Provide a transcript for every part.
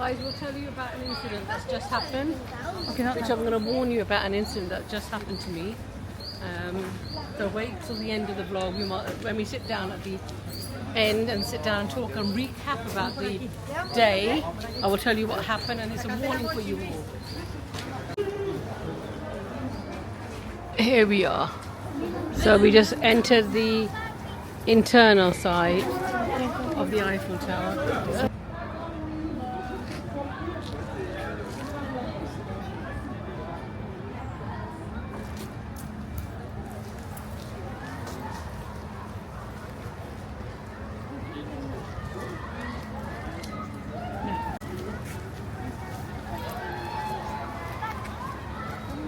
Guys, we'll tell you about an incident that's just happened. Okay, Which I'm going to warn you about an incident that just happened to me. So wait till the end of the vlog. When we sit down at the end and sit down and talk and recap about the day, I will tell you what happened, and it's a warning for you all. Here we are. So we just entered the internal side of the Eiffel Tower.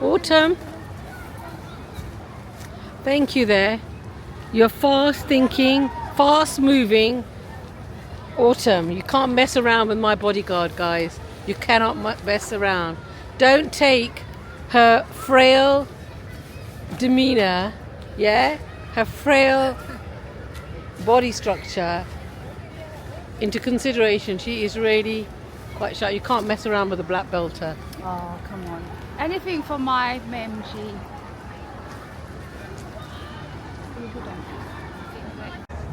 Autumn, thank you there. You're fast thinking, fast moving. Autumn, you can't mess around with my bodyguard, guys. You cannot mess around. Don't take her frail demeanor, yeah, her frail body structure into consideration. She is really quite shy. You can't mess around with a black belter. Oh, come on. Anything for my memji.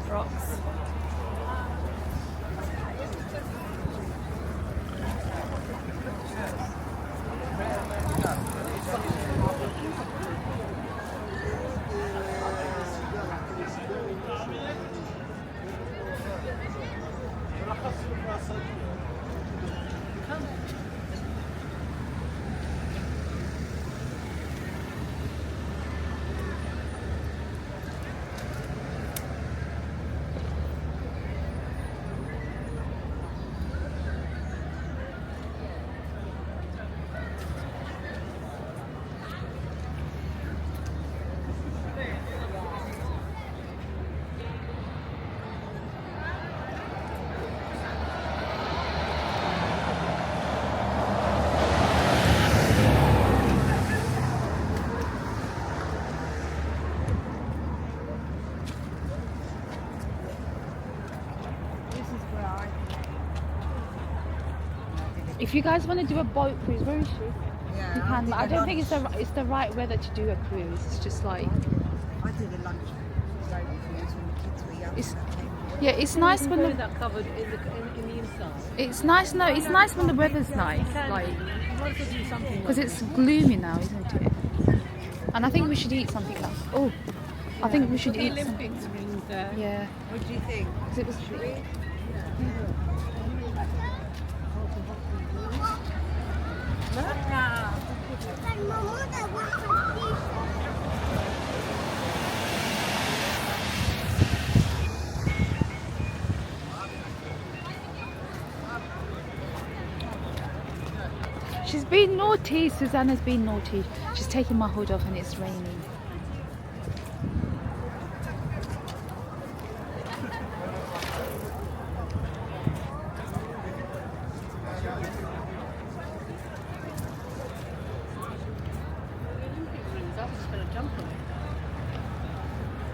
Rocks. If you guys want to do a boat cruise, where is she? Yeah, you can. I don't think it's the right weather to do a cruise. It's just like. I did a lunch boat cruise when the kids were young. Yeah, it's nice when the. That covered in the inside. It's nice. No, it's nice when the weather's nice. Like, because it's gloomy now, isn't it? And I think we should eat something else. Oh, I think we should eat. Olympics rings there. Yeah. What do you think? Because it was. She's been naughty. Susanna's been naughty. She's taking my hood off and it's raining.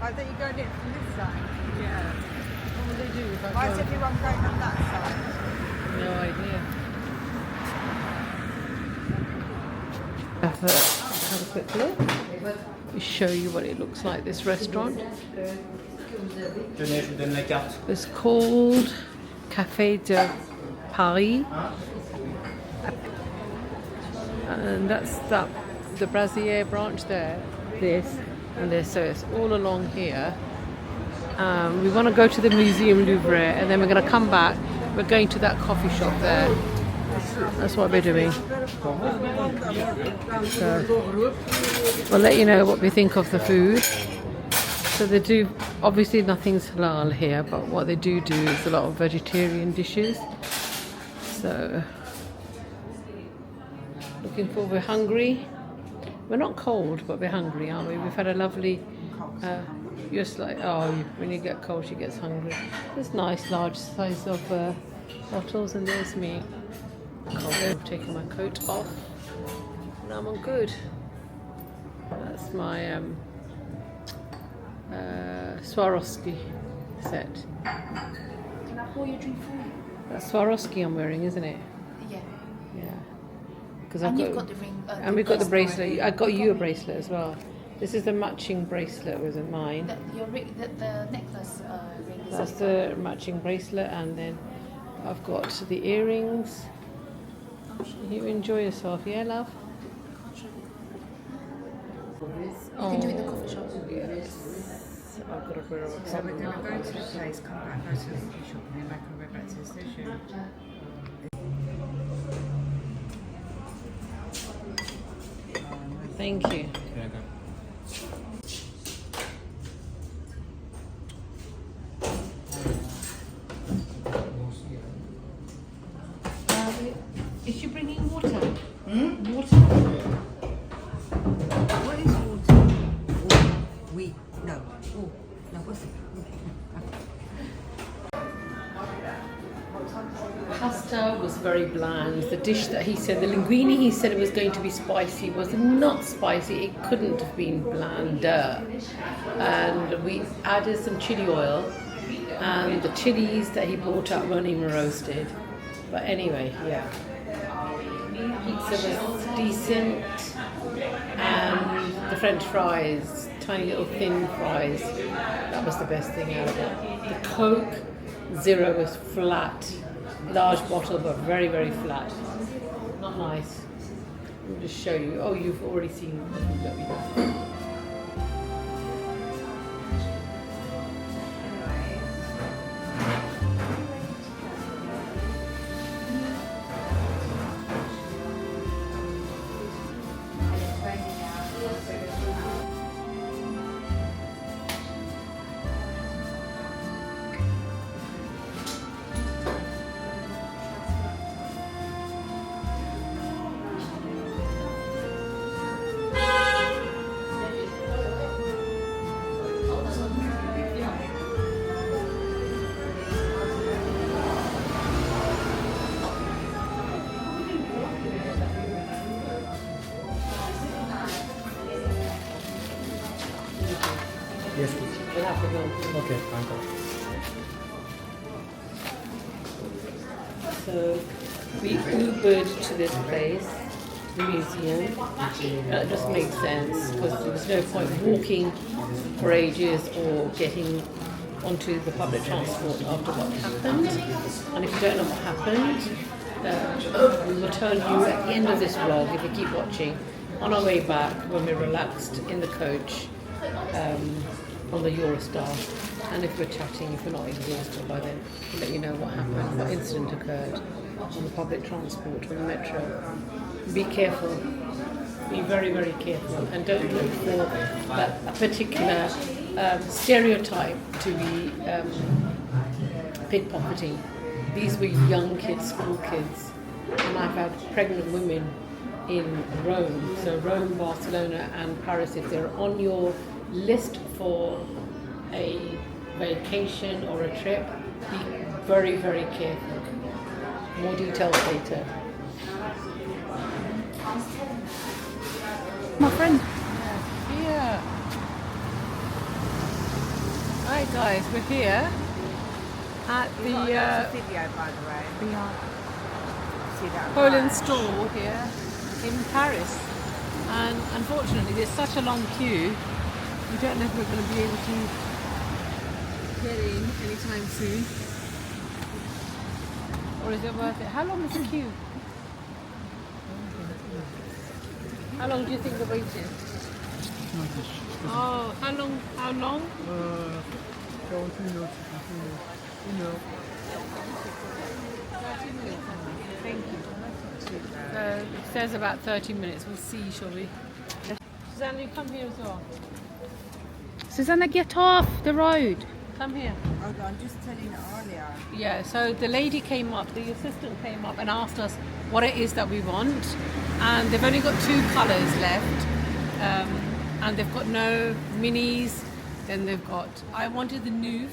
I thought you going in from this side. Yeah. What will they do if Why is everyone going on that side? No idea. Have a quick look. We show you what it looks like, this restaurant. It's called Café de Paris. And that's the Brasier branch there. This and this, so it's all along here. We want to go to the Museum Louvre and then we're going to come back. We're going to that coffee shop there. That's what we're doing. So we'll let you know what we think of the food. So they do, obviously nothing's halal here, but what they do is a lot of vegetarian dishes. So looking forward. We're hungry. We're not cold, but we're hungry, aren't we? We've had a lovely. Just like, oh, when you get cold, she gets hungry. There's nice large size of bottles, and there's me. I've taken my coat off. Now I'm on good. That's my Swarovski set. Can I pour your drink for you? That's Swarovski I'm wearing, isn't it? Because And you've got the ring. and we've got the bracelet. I got you a bracelet as well. This is the matching bracelet with mine. The necklace ring is. That's the matching bracelet, and then I've got the earrings. You enjoy yourself, yeah, love? You can do it in the coffee shop. Yes. I've got to wear a So we're going to go to the place, come back, go to the coffee shop, and then back and go back to the station. Thank you. Is she bringing water? Water? What is water? No. Oh, no, what's it? Pasta was very bland. The dish that he said, the linguine, he said it was going to be spicy, was not spicy. It couldn't have been blander. And we added some chili oil, and the chilies that he brought up weren't even roasted. But anyway, yeah. Pizza was decent, and the French fries, tiny little thin fries, that was the best thing out of it. The Coke Zero was flat, large bottle but very, very flat. Not nice. I'll just show you. Oh, you've already seen the food that we got. Yes, please. We'll have to go. Okay, thank you. So we Ubered to this place, the museum. That just makes sense because there was no point walking for ages or getting onto the public transport after what happened. And if you don't know what happened, we will tell you at the end of this vlog, if you keep watching, on our way back when we're relaxed in the coach on the Eurostar. And if we're chatting, if we're not exhausted by then, we'll let you know what happened, what incident occurred on the public transport or the metro. Be careful. Be very, very careful, and don't look for a particular stereotype to be pickpocketing. These were young kids, school kids, and I've had pregnant women in Rome. So Rome, Barcelona and Paris, if they're on your list for a vacation or a trip, be very, very careful. More details later. My friend. Yeah. Hi guys, we're here at the Video, by the way. We are. See that? Poland store here in Paris. And unfortunately there's such a long queue, we don't know if we're going to be able to get in anytime soon. Or is it worth it? How long is the queue? How long do you think the wait is? Oh, how long? How long? 20 minutes. 30 minutes. Thank you. So it says about 30 minutes. We'll see, shall we? Susanna, you come here as well. Susanna, get off the road. Come here. Hold on, just telling you earlier. Yeah, so the lady came up, the assistant came up and asked us what it is that we want. And they've only got 2 colours left. And they've got no minis. Then they've got, I wanted the nude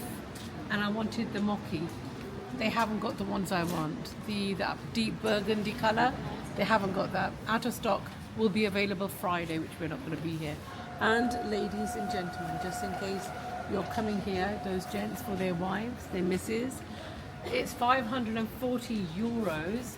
and I wanted the mochi. They haven't got the ones I want. That deep burgundy colour, they haven't got that. Out of stock, will be available Friday, which we're not going to be here. And ladies and gentlemen, just in case you're coming here, those gents for their wives, their misses, it's 540 euros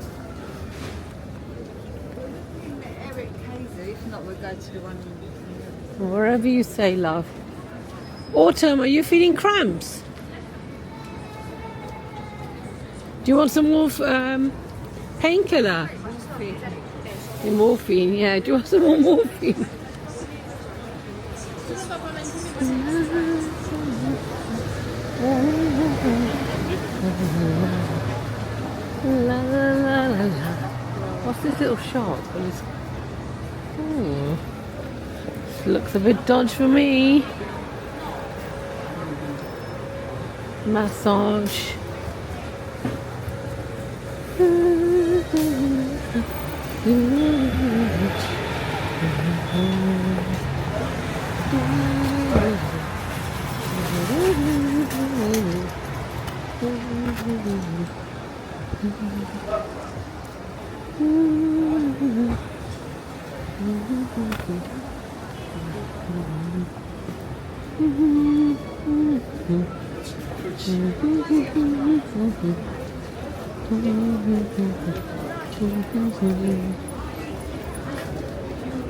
𝐼𝐶𝐬𝐫𝐿, if not, we'll go to the one. Wherever you say, love. Autumn, are you feeling cramps? Do you want some more painkiller? Morphine, yeah. Do you want some more morphine? La, la, la, la, la. What's this little shop? Oh, this looks a bit dodgy for me. Massage.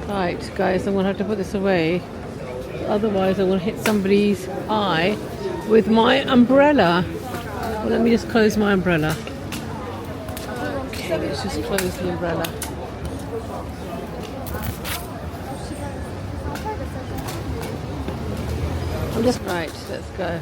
Right, guys, I'm going to have to put this away. Otherwise, I'm going to hit somebody's eye with my umbrella. Well, let me just close my umbrella. Okay, let's just close the umbrella. I'm just right, let's go.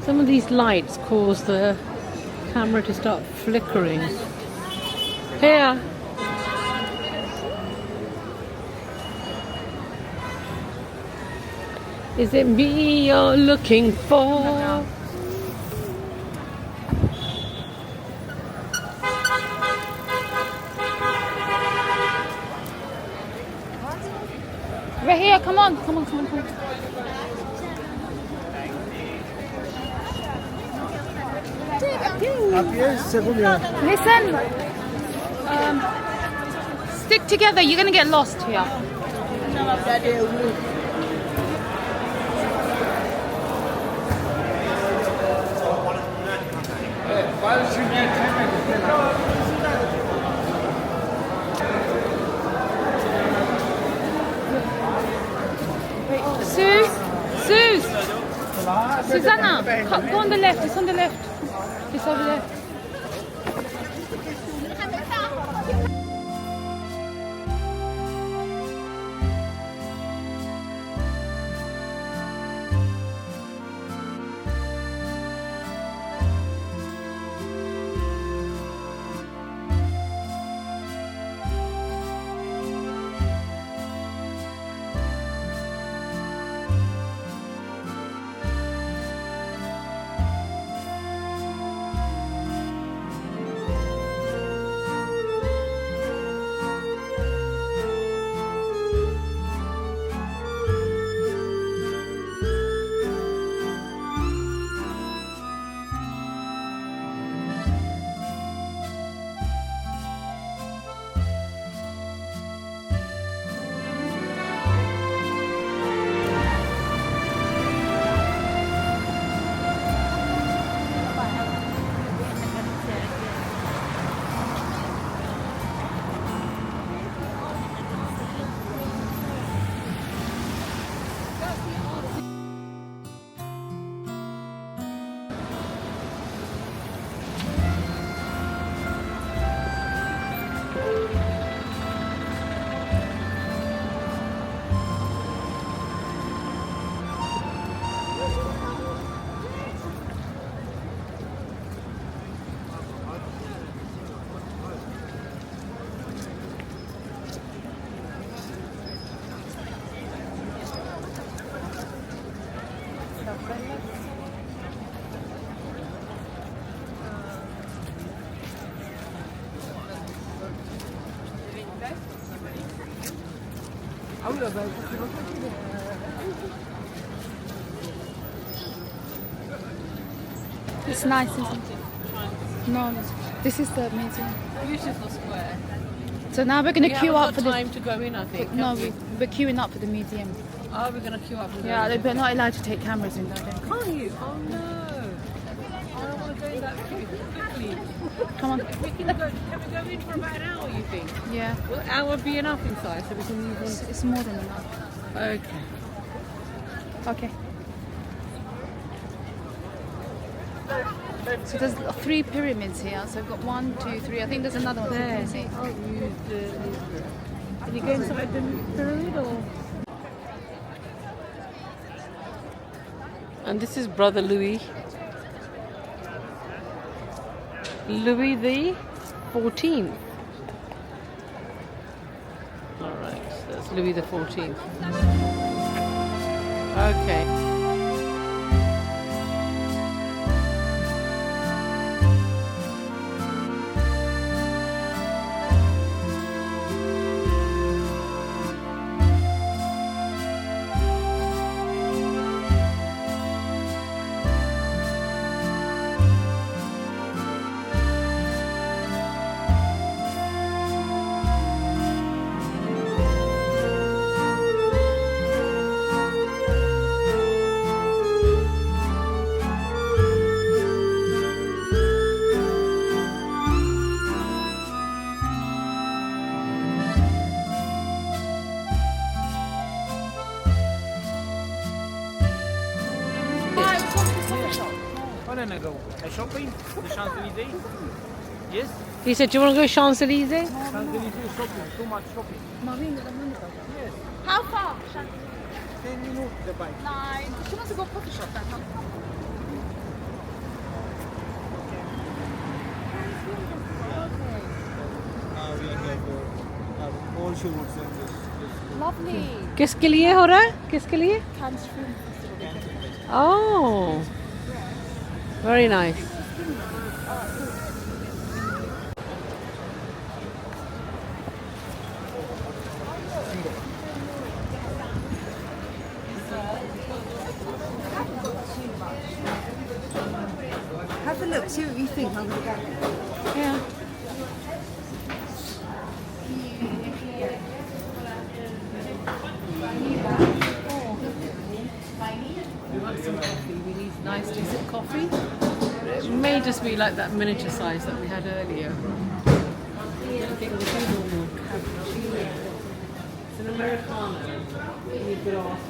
Some of these lights cause the camera to start flickering. Here! Is it me you're looking for? Right here, come on, come on, come on, come on. À pied, c'est combien? Listen, stick together, you're gonna get lost here. Susanna, go on the left, it's on the left. It's over there. It's nice, isn't it? No, this is the museum. Beautiful square. So now we're going to queue up for the... time to go in, I think. No, we're queuing up for the museum. Oh, we're going to queue up for the Yeah, museum. they're not allowed to take cameras in, though. Can't you? Oh no. I don't want to go in that quickly. Come on. Can we go in for about an hour, you think? Yeah, Will an hour be enough inside so we can move on? it's more than enough. Okay. Okay. So there's 3 pyramids here. So I've got 1, 2, 3. I think there's another one. There. Can you see? Oh, can you go inside the pyramid or? And this is Brother Louis. Louis the 14th. Alright, so that's Louis the 14th. Okay. Where go? Shopping? The Champs-Élysées? Yes? He said, do you want to go Champs-Élysées? Champs-Élysées shopping, too much shopping. Yes. How far? 10 minutes the bike. No, she wants to go coffee shop then. We are here for all shoots and this. Lovely. किसके लिए हो रहा है? किसके लिए? Cannes Film Festival. Oh, very nice. I'm going to go. Yeah. We want some coffee. We need nice, decent coffee. It may just be like that miniature size that we had earlier. I think the normal cappuccino. It's an Americano. You could ask.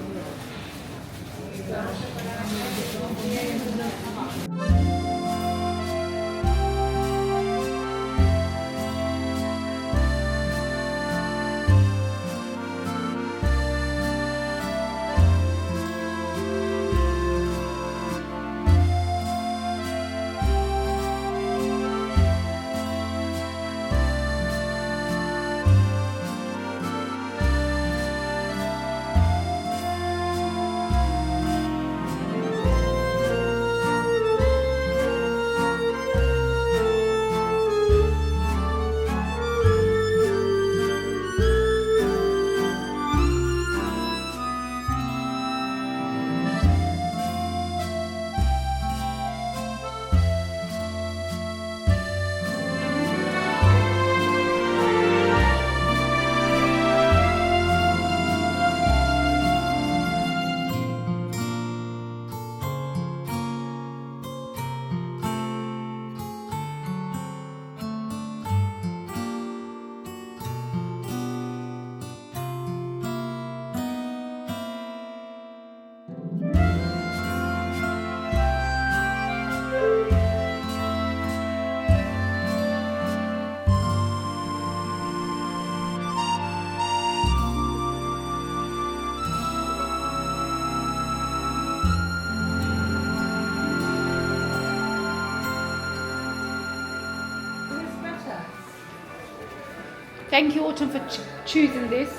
Thank you, Autumn, for choosing this.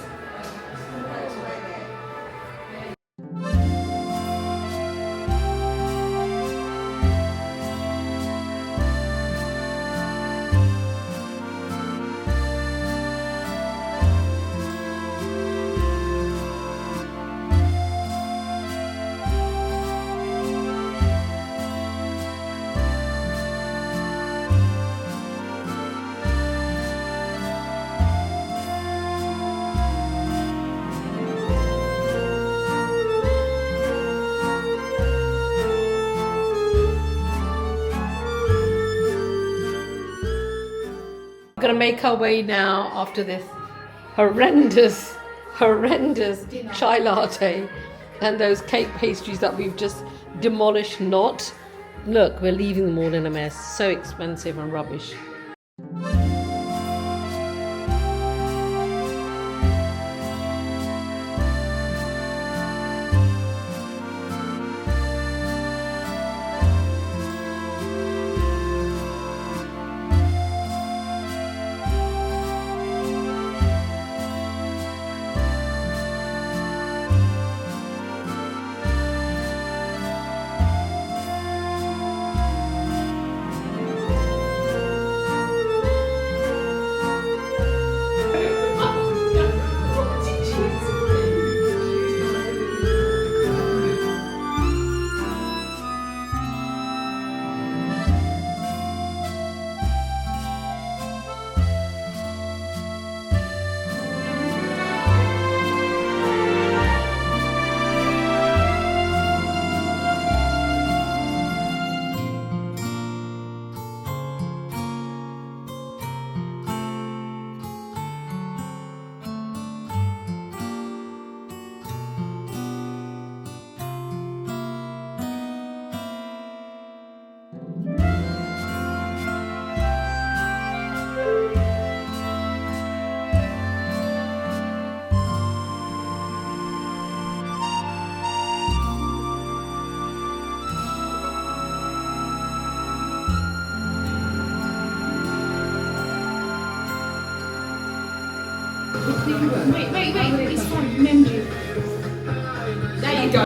We're going to make our way now after this horrendous chai latte and those cake pastries that we've just demolished. Not. Look, we're leaving them all in a mess. So expensive and rubbish. Wait, it's fine. Remember you. There you go.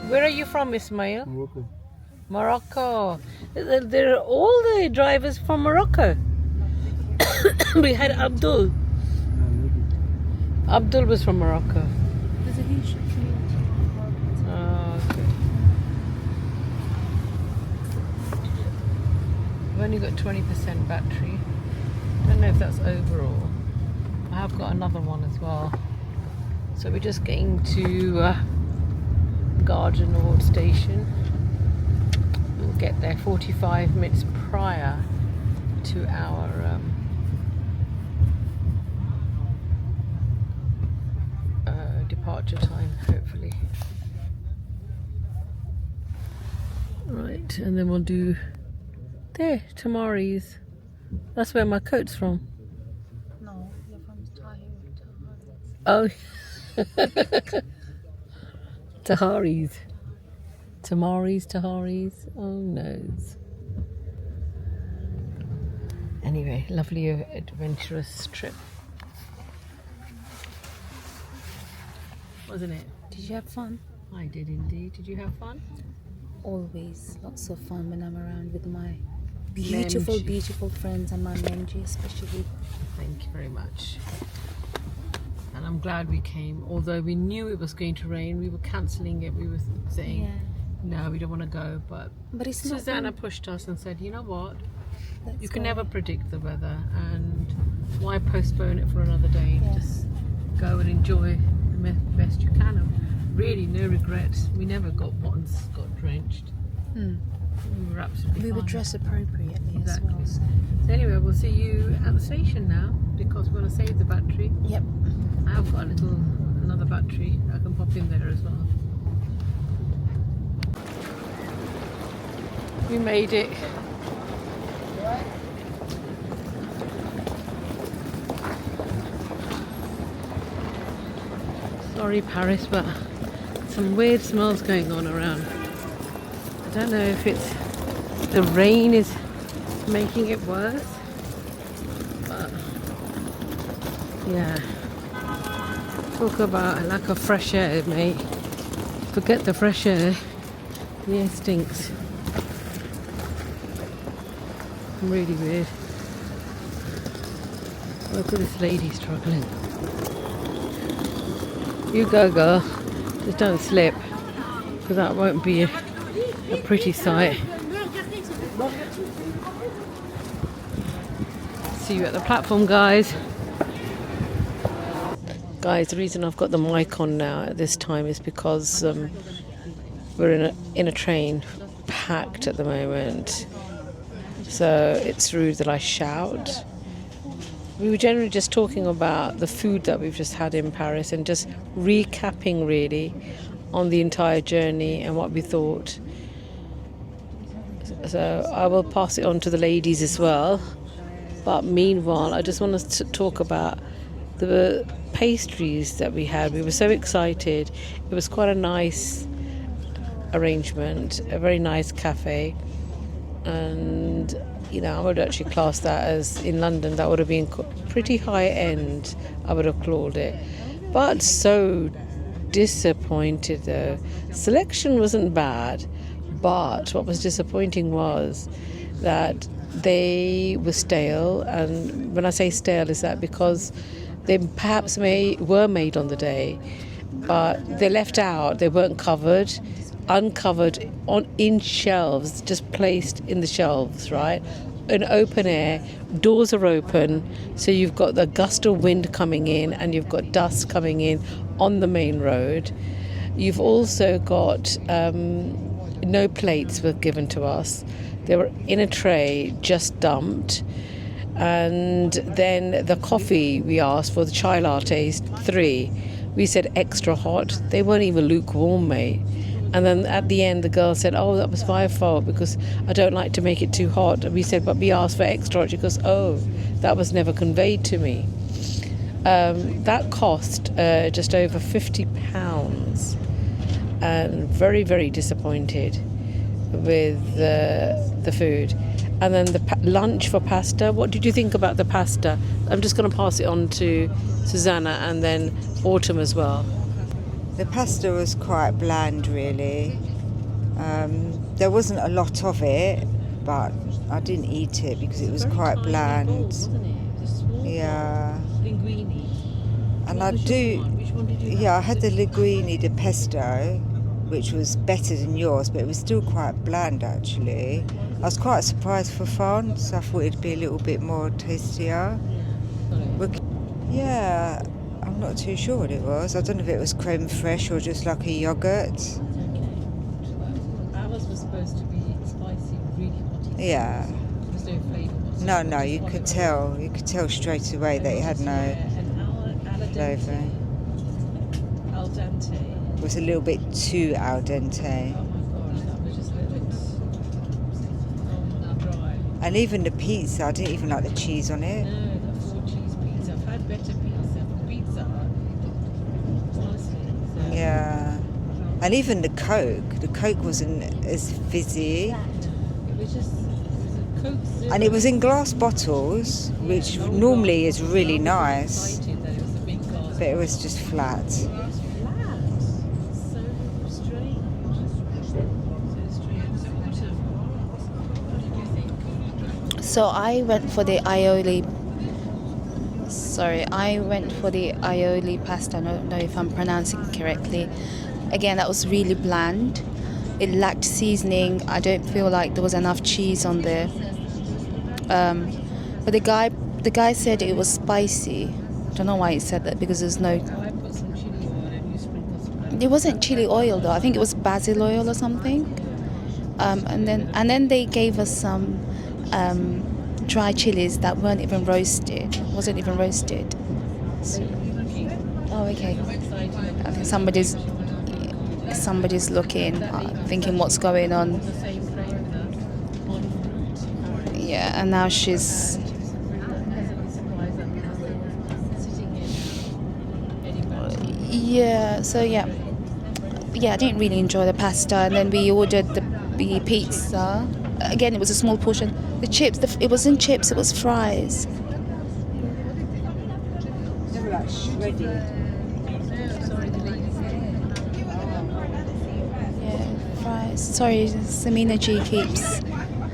Where are you from, Ismail? Morocco. Morocco. They're all the drivers from Morocco. We had Abdul. Abdul was from Morocco. There's a huge community. Oh, okay. I've only got 20% battery. Don't know if that's overall. I have got another one as well. So we're just getting to 𝐬𝐮𝐬𝐜𝐫𝐢 station. We'll get there 45 minutes prior to our departure time, hopefully. Right, and then we'll do there, 𝐼𝐸𝐻𝐻𝐸𝐻. That's where my coat's from. No, you're from Tahrir. Oh. 𝐸𝐻𝐻𝐸𝐻. 𝐼𝐸𝐻𝐻𝐸𝐻. Oh noes. Anyway, lovely adventurous trip, wasn't it? Did you have fun? I did indeed. Did you have fun? Always lots of fun when I'm around with my beautiful, Menji. beautiful friends and my Menji especially. Thank you very much. And I'm glad we came. Although we knew it was going to rain, we were cancelling it. We were saying, no, we don't want to go. But it's Susanna not pushed us and said, you know what? Let's You can go. never predict the weather, and why postpone it for another day? Yeah. Just go and enjoy the best you can. And really, no regrets. We never got drenched. We were absolutely We were fine. dressed appropriately Exactly. as well. So. So anyway, we'll see you at the station now because we're going to save the battery. Yep. I have got another battery. I can pop in there as well. We made it. Sorry, Paris, but some weird smells going on around. I don't know if it's the rain is making it worse, but yeah. Talk about a lack of fresh air, mate. Forget the fresh air. The air stinks. Really weird. Look at this lady struggling. You go, girl. Just don't slip, because that won't be a pretty sight. See you at the platform, guys. Guys, the reason I've got the mic on now at this time is because we're in a train, packed at the moment. So it's rude that I shout. We were generally just talking about the food that we've just had in Paris and just recapping really on the entire journey and what we thought. So I will pass it on to the ladies as well. But meanwhile, I just want us to talk about the pastries that we had. We were so excited. It was quite a nice arrangement, a very nice cafe. And you know, I would actually class that as, in London, that would have been pretty high end, I would have called it. But so disappointed though. Selection wasn't bad, but what was disappointing was that they were stale. And when I say stale, is that because they perhaps were made on the day, but they're left out, they weren't covered, uncovered in shelves, just placed in the shelves, right? In open air, doors are open, so you've got the gust of wind coming in and you've got dust coming in on the main road. You've also got no plates were given to us. They were in a tray, just dumped. And then the coffee we asked for, the chai lattes, 3. We said extra hot. They weren't even lukewarm, mate. And then at the end, the girl said, oh, that was my fault because I don't like to make it too hot. And we said, but we asked for extra hot. She goes, oh, that was never conveyed to me. That cost just over £50. And very, very disappointed with the food. And then the lunch for pasta. What did you think about the pasta? I'm just going to pass it on to Susanna and then Autumn as well. The pasta was quite bland, really. There wasn't a lot of it, but I didn't eat it because it was quite bland. Wasn't it? Just small Yeah. linguine. And What I was do, your one? Which one did you have? yeah, I had the linguine de pesto, which was better than yours, but it was still quite bland, actually. I was quite surprised for France. I thought it'd be a little bit more tastier. Yeah, I'm not too sure what it was. I don't know if it was creme fraiche or just like a yogurt. Ours was supposed to be spicy, really hot. Yeah. There was no flavour whatsoever. No, you could tell. You could tell straight away that it had no And our al dente. flavour. Al dente. It was a little bit too al dente. Oh my gosh, that was just a little bit dry. And even the pizza, I didn't even like the cheese on it. No, the 4-cheese pizza. I've had better pizza from Pizza Hut. Honestly. So. Yeah. And even the Coke wasn't as fizzy. It was just a Coke Zero. And it was in glass bottles, which normally is really nice. Excited that it was a big glass. But it was just flat. It was flat. So strange. So strange. So what did you think? So I went for the Ioli pasta. I don't know if I'm pronouncing it correctly. Again, that was really bland. It lacked seasoning. I don't feel like there was enough cheese on there. But the guy said it was spicy. Don't know why he said that, because there's no. I put some chili oil and you sprinkled some. It wasn't chili oil though. I think it was basil oil or something. And then they gave us some dry chilies that weren't even roasted. Wasn't even roasted. So, oh, okay. I think somebody's looking, thinking what's going on. The same flavour on fruit. Yeah, and now she's. Pleasantly surprised that we're sitting here anywhere. Yeah. So yeah, I didn't really enjoy the pasta, and then we ordered the pizza. Again, it was a small portion. The chips, it wasn't chips, it was fries. They were like shredded. Yeah, fries. Sorry, Samina G keeps,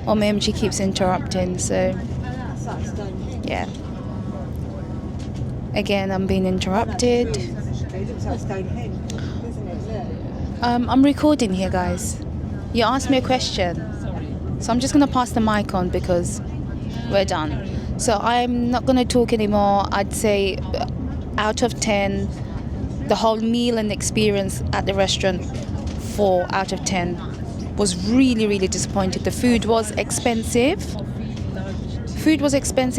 or my MG keeps interrupting, so yeah. Again, I'm being interrupted. It looks like Stonehenge, doesn't it? Look. I'm recording here, guys. You asked me a question. So I'm just going to pass the mic on because we're done. So I'm not going to talk anymore. I'd say out of 10, the whole meal and experience at the restaurant, 4 out of 10. Was really, really disappointed. The food was expensive.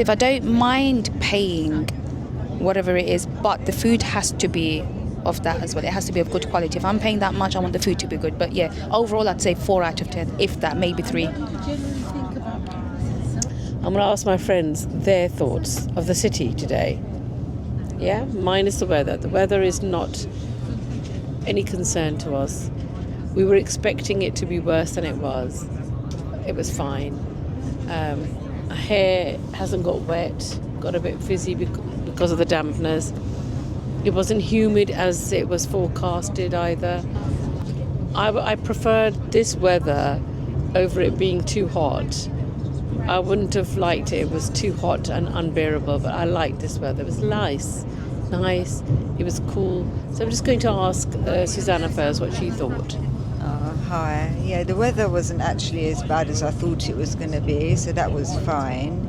I don't mind paying whatever it is, but the food has to be of that as well. It has to be of good quality. If I'm paying that much, I want the food to be good. But yeah, overall I'd say 4 out of 10, if that, maybe 3. I'm going to ask my friends their thoughts of the city today. Yeah, minus the weather. The weather is not any concern to us. We were expecting it to be worse than it was. It was fine. Our hair hasn't got wet, got a bit fizzy because of the dampness. It wasn't humid as it was forecasted either. I preferred this weather over it being too hot. I wouldn't have liked it. It was too hot and unbearable, but I liked this weather. It was nice. It was cool. So I'm just going to ask Susanna first what she thought. Hi. Yeah, the weather wasn't actually as bad as I thought it was going to be, so that was fine.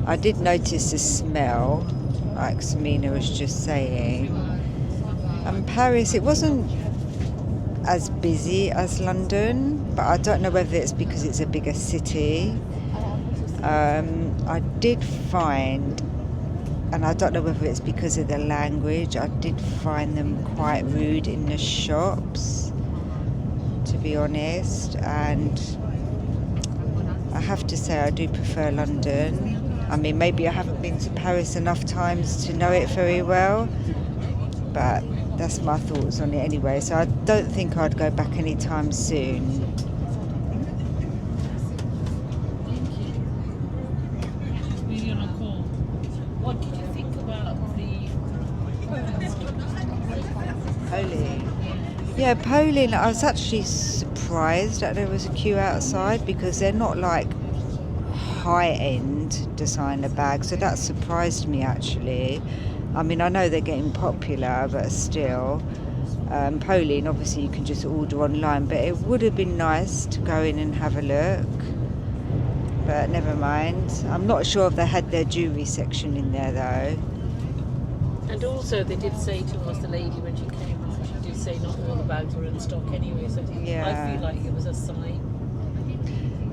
I did notice the smell, like Samina was just saying. And Paris, it wasn't as busy as London, but I don't know whether it's because it's a bigger city. I did find, and I don't know whether it's because of the language, I did find them quite rude in the shops, to be honest. And I have to say I do prefer London. I mean, maybe I haven't been to Paris enough times to know it very well, but that's my thoughts on it anyway. So I don't think I'd go back anytime soon. What did you think about the Poline. Yeah, Poline, I was actually surprised that there was a queue outside because they're not like high-end designer bags, so that surprised me actually. I mean, I know they're getting popular, but still. Poline, obviously you can just order online, but it would have been nice to go in and have a look. But never mind. I'm not sure if they had their jewellery section in there though. And also they did say to us, the lady when she came out, she did say not all the bags were in stock anyway, so Yeah. I feel like it was a sign.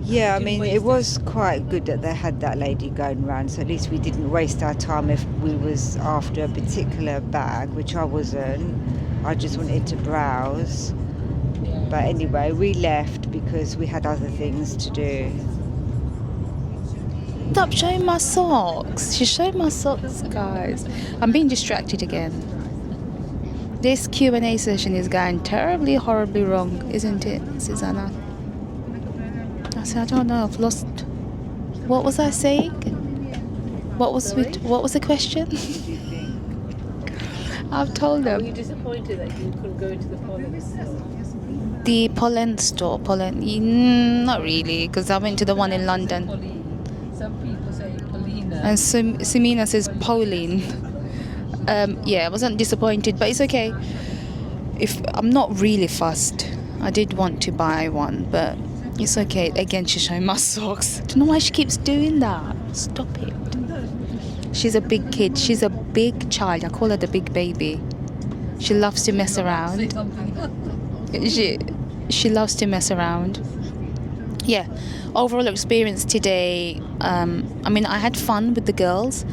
Yeah, I mean, it was quite good that they had that lady going around, so at least we didn't waste our time if we was after a particular bag, which I wasn't. I just wanted to browse. Yeah. But anyway, we left because we had other things to do. Stop showing my socks. She's showing my socks, guys. I'm being distracted again. This Q&A session is going terribly, horribly wrong, isn't it, Susanna? I said, I don't know. I've lost. What was I saying? What was the question? I've told Were you them. disappointed that you couldn't go into the Poline store? The Poland store, not really, because I went to the one in London. Poline. Some people say Poline. And Samina says Poline. Yeah, I wasn't disappointed, but it's okay. If I'm not really fussed, I did want to buy one, but it's okay. Again, she's showing my socks. I don't know why she keeps doing that. Stop it. She's a big kid. She's a big child. I call her the big baby. She loves to mess around. She loves to mess around. Yeah. Overall experience today, I mean, I had fun with the girls,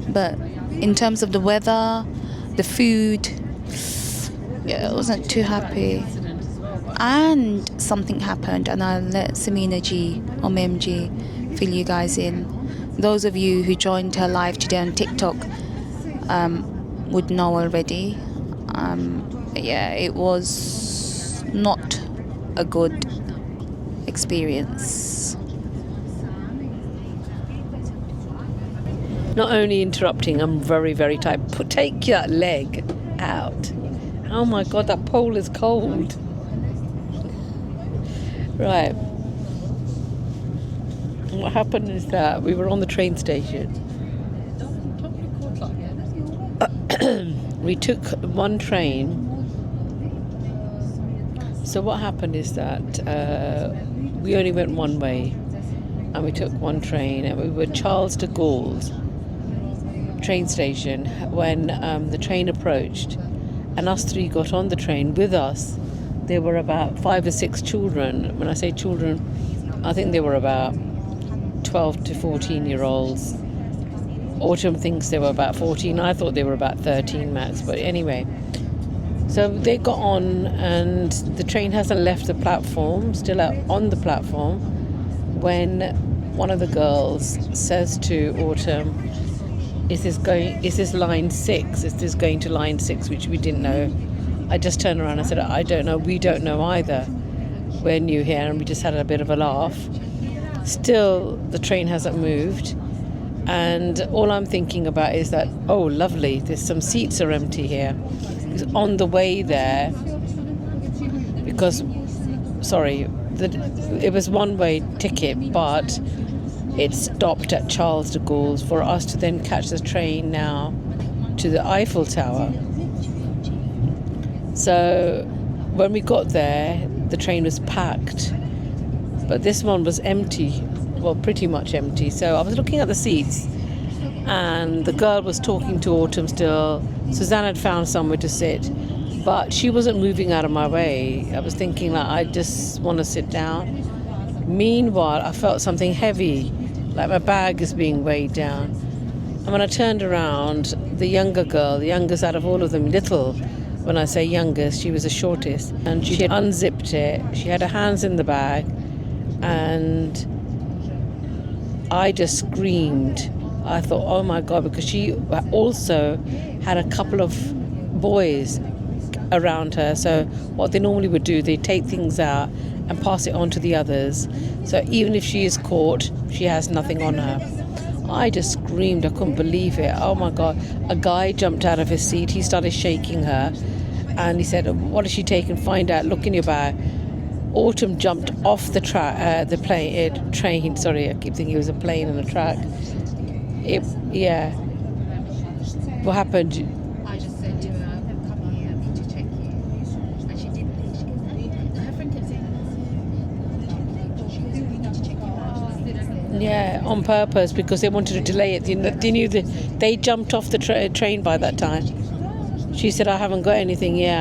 but in terms of the weather, the food, yeah, I wasn't too happy. And something happened, and I'll let Samina G or MG fill you guys in. Those of you who joined her live today on TikTok would know already. Yeah, it was not a good experience. Not only interrupting, I'm very, very tired. Take that leg out. Oh my God, that pole is cold. Right. What happened is that we were on the train station. We took one train. So what happened is that we only went one way, and we took one train, and we were 𝐼𝐸 de train station when the train approached, and us three got on the train. With us there were about 5 or 6 children. When I say children, I think they were about 12 to 14-year-olds. Autumn thinks they were about 14. I thought they were about 13 max, but anyway. So they got on, and the train hasn't left the platform, still out on the platform, when one of the girls says to Autumn, is this line 6? Is this going to line 6? Which we didn't know. I just turned around and said, I don't know, we don't know either. We're new here, and we just had a bit of a laugh. Still, the train hasn't moved, and all I'm thinking about is that, oh lovely, there's some seats are empty here. Because on the way there, because, sorry, it was one-way ticket, but it stopped at Charles de Gaulle's for us to then catch the train now to the Eiffel Tower. So when we got there, the train was packed, but this one was empty, well, pretty much empty. So I was looking at the seats, and the girl was talking to Autumn still. Suzanne had found somewhere to sit, but she wasn't moving out of my way. I was thinking, like, I just want to sit down. Meanwhile, I felt something heavy, like my bag is being weighed down. And when I turned around, the younger girl, the youngest out of all of them, little, when I say youngest, she was the shortest, and she had unzipped it. She had her hands in the bag, and I just screamed. I thought, oh my God, because she also had a couple of boys around her. So what they normally would do, they take things out and pass it on to the others. So even if she is caught, she has nothing on her. I just screamed. I couldn't believe it. Oh my God. A guy jumped out of his seat. He started shaking her. And he said, what did she take? And find out, look in your bag. Autumn jumped off the train. Sorry, I keep thinking it was a plane and a track. Yeah. What happened? I just said to her, come here, I need to check you. And she didn't leave. She goes, her friend kept saying, she goes, we need to check you out. Yeah, on purpose, because they wanted to delay it. They jumped off the train by that time. She said, I haven't got anything. Yeah,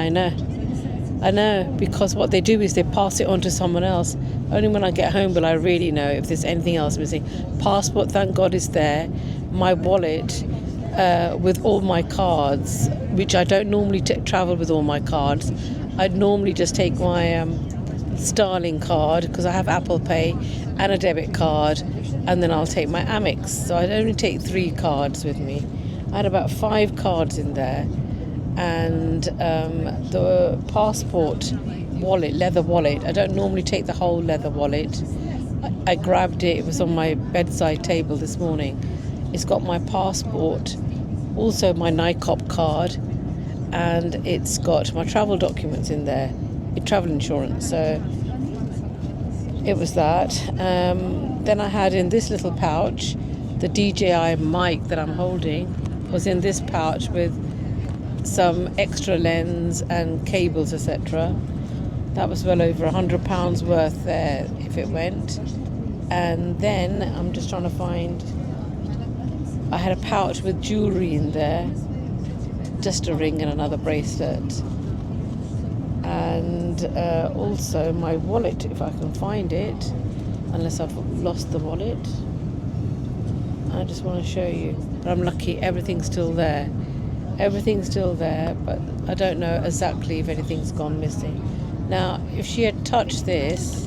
I know, because what they do is they pass it on to someone else. Only when I get home will I really know if there's anything else missing. Passport, thank God, is there. My wallet with all my cards, which I don't normally travel with all my cards. I'd normally just take my Starling card, because I have Apple Pay and a debit card, and then I'll take my Amex. So I'd only take 3 cards with me. I had about 5 cards in there. And the passport wallet, leather wallet, I don't normally take the whole leather wallet. I grabbed it. It was on my bedside table this morning. It's got my passport, also my 𝐬𝐜𝐽 card, and it's got my travel documents in there, travel insurance. So it was that. Then I had in this little pouch, the DJI mic that I'm holding was in this pouch with some extra lens and cables, etc. That was well over £100 worth there if it went. And then I'm just trying to find, I had a pouch with jewellery in there, just a ring and another bracelet, and also my wallet, if I can find it, unless I've lost the wallet. I just want to show you, but I'm lucky everything's still there. Everything's still there, but I don't know exactly if anything's gone missing. Now, if she had touched this,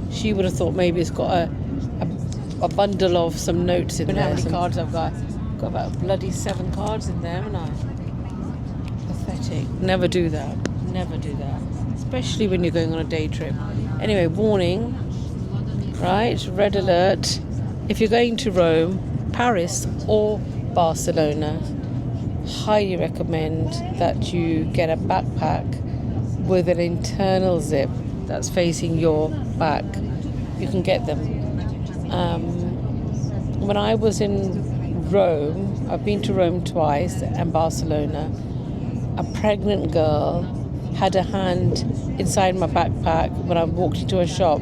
she would have thought maybe it's got a bundle of some notes in there. How many cards I've got? I've got about bloody 7 cards in there, haven't I? Pathetic. Never do that. Never do that. Especially when you're going on a day trip. Anyway, warning, right? Red alert. If you're going to Rome, Paris or Barcelona, highly recommend that you get a backpack with an internal zip that's facing your back. You can get them. When I was in Rome, I've been to Rome twice and Barcelona, a pregnant girl had a hand inside my backpack when I walked into a shop.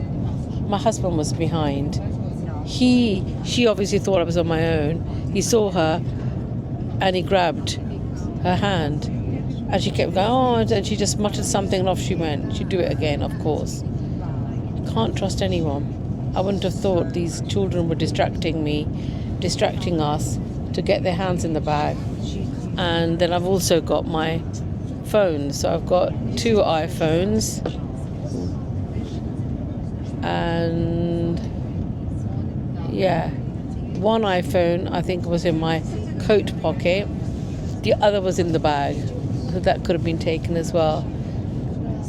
My husband was behind. She obviously thought I was on my own. He saw her and he grabbed her hand, and she kept going, oh, and she just muttered something and off she went. She'd do it again, of course. You can't trust anyone. I wouldn't have thought these children were distracting us to get their hands in the bag. And then I've also got my phone. So I've got 2 iPhones, and yeah, one iPhone I think was in my coat pocket, the other was in the bag, so that could have been taken as well.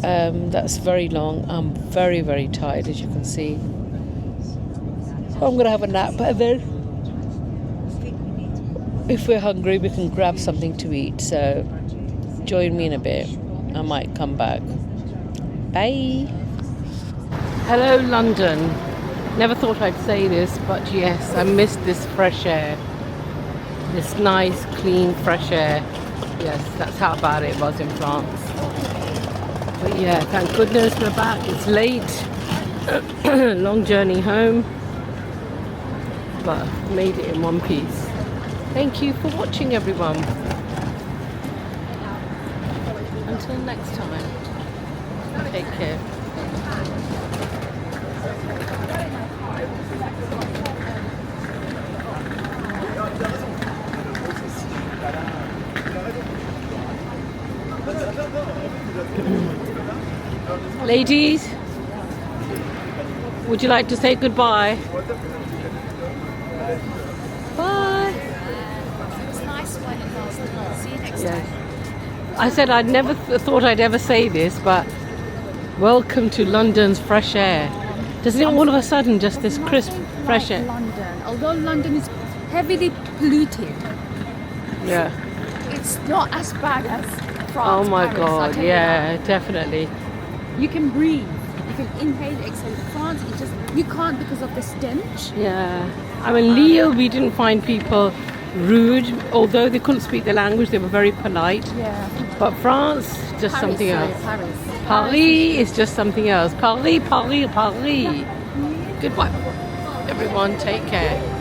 That's very long. I'm very, very tired, as you can see. I'm going to have a nap, and then if we're hungry we can grab something to eat. So join me in a bit. I might come back. Bye. Hello London. Never thought I'd say this, but yes, I missed this fresh air. This nice, clean, fresh air. Yes, that's how bad it was in France. But yeah, thank goodness we're back. It's late. Long journey home. But made it in one piece. Thank you for watching, everyone. Until next time. Take care. Ladies, would you like to say goodbye? Bye. It was nice flying last night. See you next time. I said I'd never thought I'd ever say this, but welcome to London's fresh air. Doesn't it all of a sudden just this crisp, fresh air? London, although London is heavily polluted, Yeah. it's not as bad as France. Oh my Paris, I'll God, tell you yeah, definitely. that. You can breathe. You can inhale, exhale. France, you can't because of the stench. Yeah. I mean, Lille, we didn't find people rude, although they couldn't speak the language, they were very polite. Yeah. But France, just Paris, something sorry, else. Paris. Paris is just something else. Paris, Paris, Paris. Goodbye, everyone. Take care.